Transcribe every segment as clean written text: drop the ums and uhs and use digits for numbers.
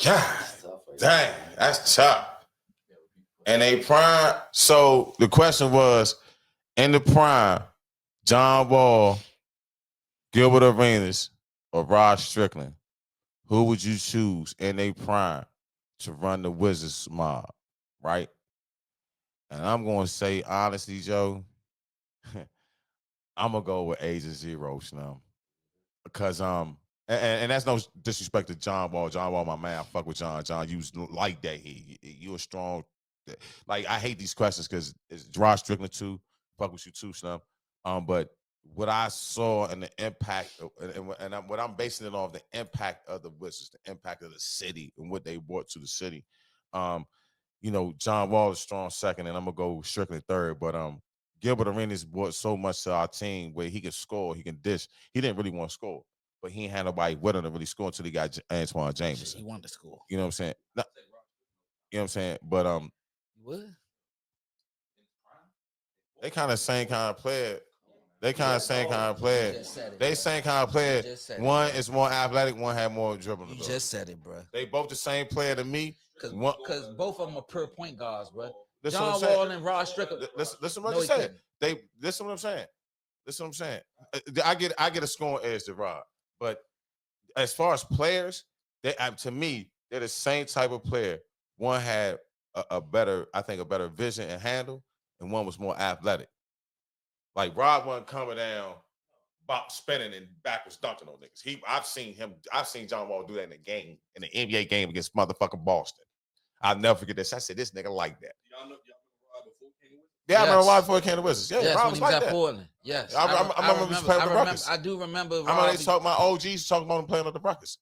God dang, that's tough. And they prime. So the question was, in the prime, John Wall, Gilbert Arenas, or Rod Strickland, who would you choose in a prime to run the Wizards mob, right? And I'm going to say, honestly, Joe, I'm going to go with Agent Zero now. Because, and that's no disrespect to John Wall. John Wall, my man, I fuck with John. John, you was like that. You a strong, like, I hate these questions because it's Rod Strickland too. Fuck with you too, Snum. But what I saw and the impact, what I'm basing it off, the impact of the Wizards, the impact of the city and what they brought to the city. John Wall is strong second, and I'm gonna go Strickland third. But Gilbert Arenas brought so much to our team where he can score, he can dish. He didn't really want to score, but he ain't had nobody with him to really score until he got Antoine Jameson. He wanted to score. You know what I'm saying? No, you know what I'm saying? But what? They kind of same kind of player. They kind of same kind of player. They same kind of player. One is more athletic. One had more dribbling. You just said it, bro. They both the same player to me. Because both of them are pure point guards, bro. Listen John Wall and Rod Strickland. Listen what I'm saying. Listen what I'm saying. Listen what I'm saying. I get a scoring edge to Rod, but as far as players, to me they're the same type of player. One had a better vision and handle, and one was more athletic. Like Rod wasn't coming down, spinning and backwards dunking on niggas. I've seen John Wall do that in the game, in the NBA game against motherfucking Boston. I'll never forget this. I said, this nigga like that. Y'all know Rod before he came to Wizards? Yeah, I remember Rod before he came to Wizards. Yeah, Rod was like that. Portland. Yes. I remember he was playing with the Ruckus. I do remember Rod. I remember they talking about OGs talking about him playing with the Ruckus.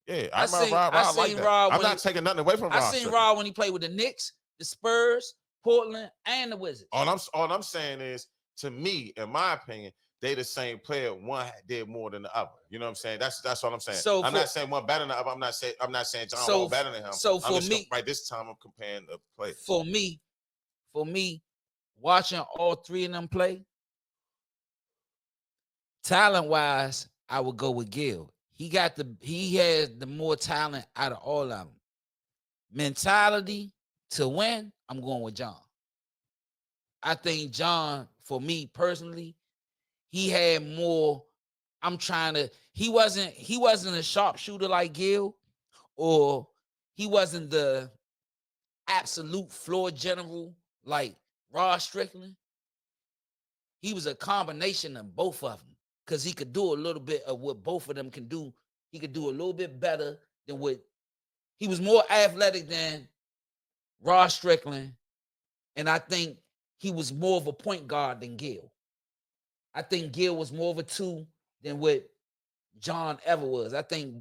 Yeah, I remember Rod like that. I'm not taking nothing away from Rod. I seen Rod when he played with the Knicks, the Spurs, Portland, and the Wizards. All I'm saying is, to me, in my opinion, they the same player. One did more than the other. You know what I'm saying? That's what I'm saying. So I'm not saying one better than the other. I'm not saying John Wall better than him. So for me, right this time I'm comparing the players. For me, watching all three of them play, talent wise, I would go with Gil. He has the more talent out of all of them. Mentality to win, I'm going with John. I think John, for me personally, he had more. He wasn't a sharpshooter like Gil, or he wasn't the absolute floor general like Rod Strickland. He was a combination of both of them because he could do a little bit of what both of them can do. He could do a little bit better than what he was more athletic than Rod Strickland, and I think he was more of a point guard than Gil. I think Gil was more of a two than what John ever was. I think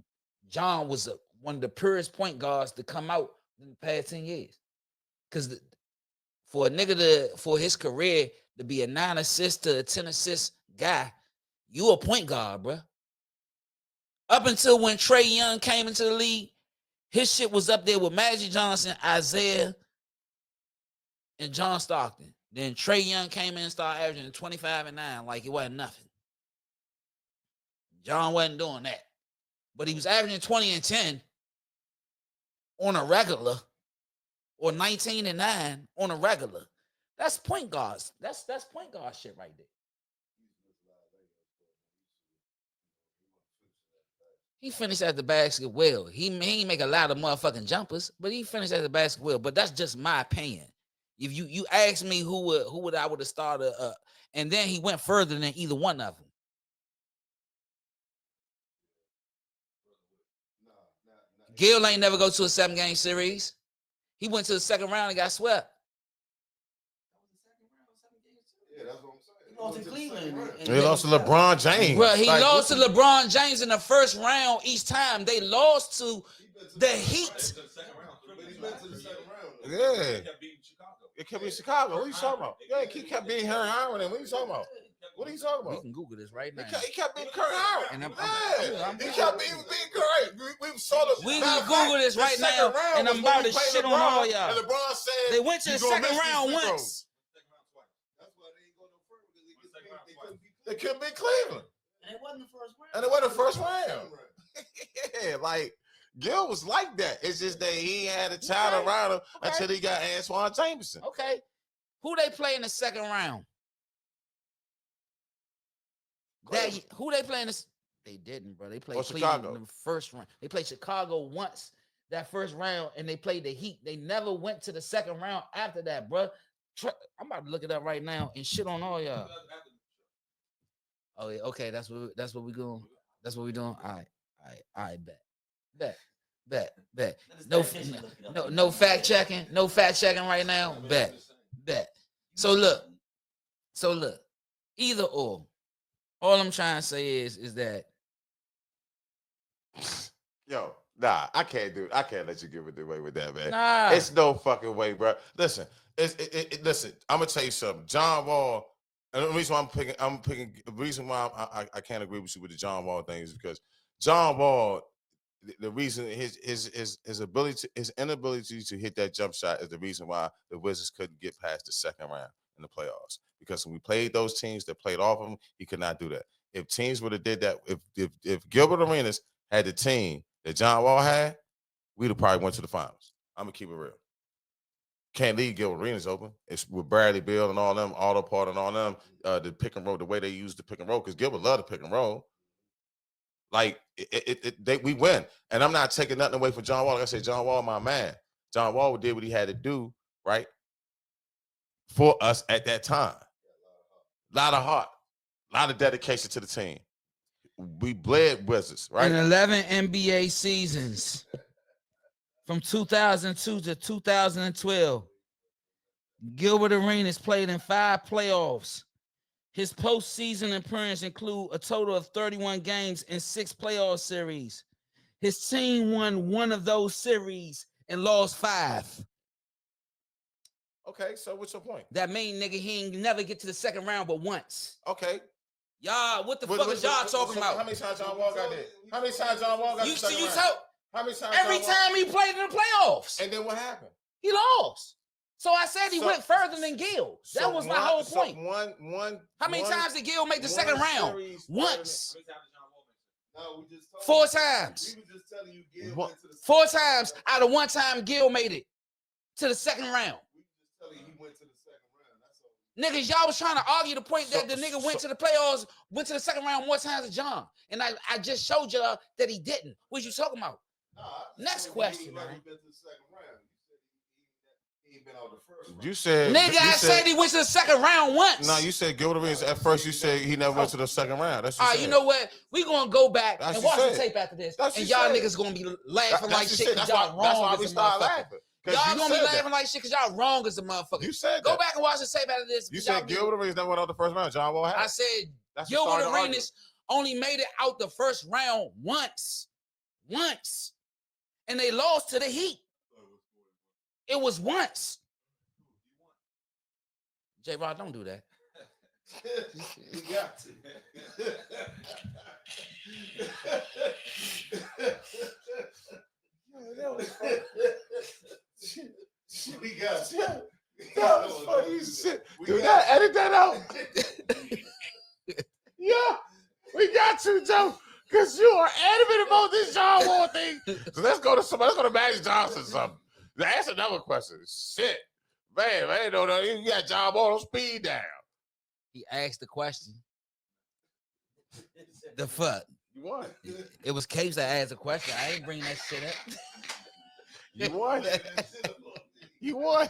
John was one of the purest point guards to come out in the past 10 years. Because for a nigga for his career to be a 9 assist to a 10 assist guy, you a point guard, bro. Up until when Trae Young came into the league, his shit was up there with Magic Johnson, Isaiah, and John Stockton. Then Trae Young came in and started averaging 25 and 9 like it wasn't nothing. John wasn't doing that. But he was averaging 20 and 10 on a regular, or 19 and 9 on a regular. That's point guards. That's point guard shit right there. He finished at the basket well. He ain't make a lot of motherfucking jumpers, but he finished at the basket well. But that's just my opinion. If you ask me who would I would have started, and then he went further than either one of them. Gil ain't never go to a 7-game series. He went to the second round and got swept. Yeah, that's what I'm saying. He lost to Cleveland. He lost to LeBron James. Bro, he lost to LeBron James in the first round each time. They lost to the Heat. Yeah. It kept being Chicago. What are you talking about? Yeah, he kept being Harry Howard. What are you talking about? What are you talking about? We can Google this right now. He kept being Kurt Howard. He kept being great. We saw the. We can Google this right now, and I'm about to shit on all y'all. And LeBron said they went to the second round once. That's why they ain't go no further. They couldn't beat Cleveland. And it wasn't the first round. And it wasn't the first round. Yeah, like Gil was like that. It's just that he had a child around him until he got Antoine Jameson. Okay. Who they play in the second round? Who they play in this? They didn't, bro. They played Cleveland in the first round. They played Chicago once that first round, and they played the Heat. They never went to the second round after that, bro. I'm about to look it up right now and shit on all y'all. Oh yeah, okay. That's what we doing. That's what we doing. All right. Bet. No fact checking. No fact checking right now. Bet. So look. Either or. All I'm trying to say is that. Yo, nah, I can't let you give it away with that, man. Nah. It's no fucking way, bro. Listen, listen, I'm gonna tell you something. John Wall, and the reason why the reason why I can't agree with you with the John Wall thing is because John Wall, the reason his inability to hit that jump shot is the reason why the Wizards couldn't get past the second round in the playoffs. Because when we played those teams that played off him, he could not do that. If teams would have did that, if Gilbert Arenas had the team that John Wall had, we'd have probably went to the finals. I'm gonna keep it real. Can't leave Gilbert Arenas open. It's with Bradley Beal and all them, Auto Part and all them, the pick and roll, the way they use the pick and roll, because Gilbert loved the pick and roll. Like we win, and I'm not taking nothing away from John Wall. Like I said, John Wall, my man. John Wall did what he had to do, right, for us at that time. A lot of heart, a lot of dedication to the team. We bled Wizards, right? In 11 NBA seasons, from 2002 to 2012, Gilbert Arenas played in 5 playoffs. His postseason appearances include a total of 31 games in 6 playoff series. His team won one of those series and lost 5. Okay, so what's your point? That mean, nigga, he ain't never get to the second round but once. Okay. Y'all, what the fuck is y'all talking about? How many times John Wall got there? How many times John Wall got there? How many times? Every time he played in the playoffs. And then what happened? He lost. So I said he went further than Gil. That was my whole point. How many times did Gil make the second round? Once. No, we just 4 times. We were just telling you Gil went to the 4 times out of 1 time Gil made it to the second round. We were just telling you he went to the second round. That's all. Niggas, y'all was trying to argue the point that the nigga went to the playoffs, went to the second round more times than John. And I just showed y'all that he didn't. What you talking about? Next question, man. He ain't been on the first round. You said, nigga, I said he went to the second round once. No, you said Gilbert Arenas at first. You said he never went to the second round. That's all right. You know what? We gonna go back That's and watch the tape after this, and y'all niggas gonna be laughing like shit because y'all wrong. That's why we start laughing. Y'all gonna be laughing like shit because y'all wrong as a motherfucker. You said go back and watch the tape after this. You said Gilbert Arenas never went out the first round. John Wall had. I said Gilbert Arenas only made it out the first round once, and they lost to the Heat. It was once. J. Rod, don't do that. You got to. That was funny. We got to. That was funny shit. Do not edit that out. Yeah, we got to, Joe, because you are adamant about this John Wall thing. So let's go to Magic Johnson or something. That's another question. Shit. Man, you got John Wall on speed down. He asked the question. The fuck? You won. It was Capes that asked the question. I ain't bringing that shit up. You won. You won.